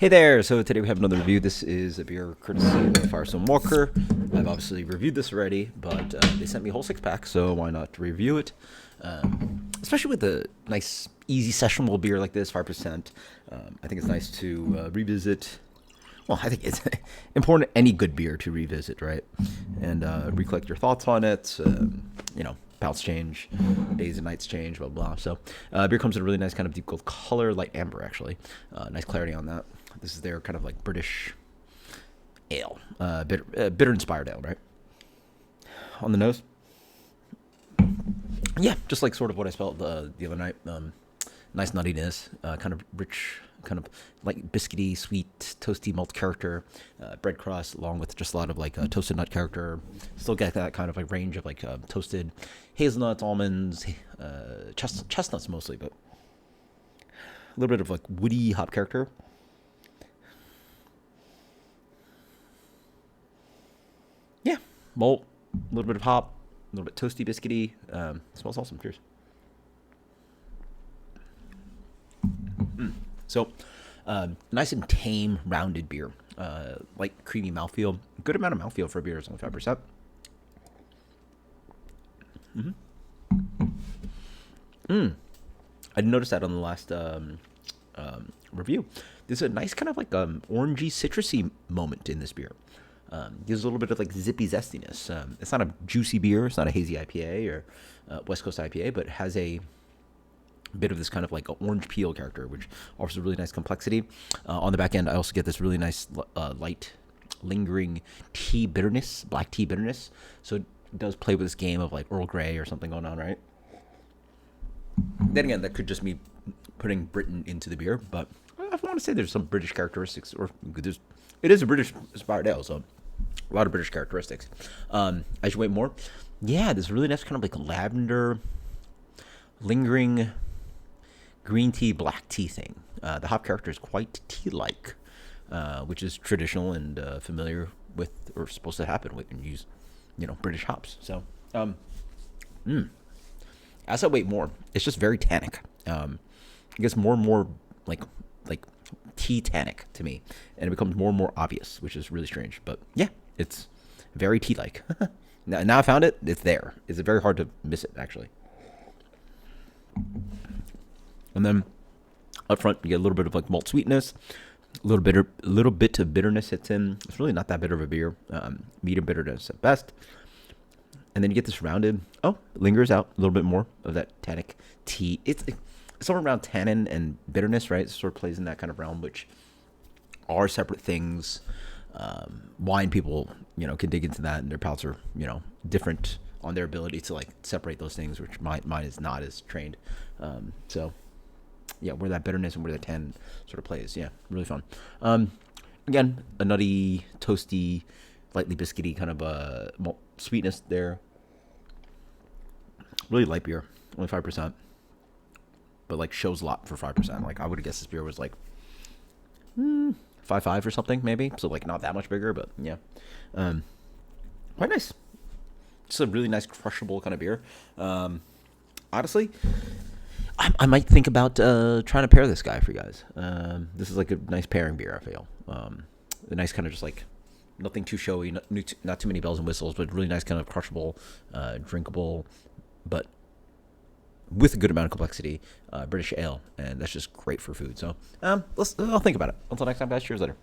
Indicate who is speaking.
Speaker 1: Hey there, so today we have another review. This is a beer courtesy of Firestone Walker. I've obviously reviewed this already, but they sent me a whole 6-pack, so why not review it? Especially with a nice, easy sessionable beer like this, 5%. I think it's nice to revisit. Well, I think it's important, any good beer to revisit, right? And recollect your thoughts on it, palates change, days and nights change, blah, blah. So beer comes in a really nice kind of deep gold color, light amber, actually. Nice clarity on that. This is their kind of like British ale, bitter-inspired ale, right? On the nose. Yeah, just like sort of what I smelled the other night. Nice nuttiness, kind of rich, kind of like biscuity, sweet, toasty malt character, bread crust, along with just a lot of like toasted nut character. Still get that kind of like range of like toasted hazelnuts, almonds, chestnuts mostly, but a little bit of like woody hop character. Yeah, malt, a little bit of hop, a little bit toasty, biscuity. Smells awesome. Cheers. So, nice and tame, rounded beer. Light, creamy mouthfeel. Good amount of mouthfeel for a beer. It's only 5%. I noticed that on the last review. There's a nice kind of like orangey, citrusy moment in this beer. Gives a little bit of like zippy zestiness. It's not a juicy beer. It's not a hazy IPA or West Coast IPA, but it has a bit of this kind of like orange peel character, which offers a really nice complexity. On the back end, I also get this really nice light, lingering tea bitterness, black tea bitterness. So it does play with this game of like Earl Grey or something going on, right? Then again, that could just be putting Britain into the beer, but I want to say there's some British characteristics, or it is a British inspired ale, so a lot of British characteristics. As you wait more, yeah, this really nice kind of like lavender, lingering green tea, black tea thing. The hop character is quite tea-like, which is traditional and familiar with, or supposed to happen when you use, British hops. So, as I wait more, it's just very tannic. It gets more and more like tea tannic to me, and it becomes more and more obvious, which is really strange. But yeah, it's very tea-like. Now I found it. It's there. It's very hard to miss it, actually. And then up front, you get a little bit of like malt sweetness, a little bit of bitterness hits in. It's really not that bitter of a beer, medium bitterness at best. And then you get this rounded. Oh, it lingers out a little bit more of that tannic tea. It's somewhere around tannin and bitterness, right? It sort of plays in that kind of realm, which are separate things. Wine people, can dig into that, and their palates are, different on their ability to like separate those things, which mine is not as trained. So yeah, where that bitterness and where that tannin sort of plays. Yeah, really fun. Again, a nutty, toasty, lightly biscuity kind of malt sweetness there. Really light beer, only 5%, but like shows a lot for 5%. Like I would have guessed this beer was like 5.5 or something maybe. So like not that much bigger, but yeah, quite nice. It's a really nice crushable kind of beer. Honestly, I might think about trying to pair this guy for you guys. This is like a nice pairing beer, I feel. A nice kind of just like nothing too showy, not too many bells and whistles, but really nice kind of crushable, drinkable, but with a good amount of complexity, British ale, and that's just great for food. So I'll think about it. Until next time, guys. Cheers later.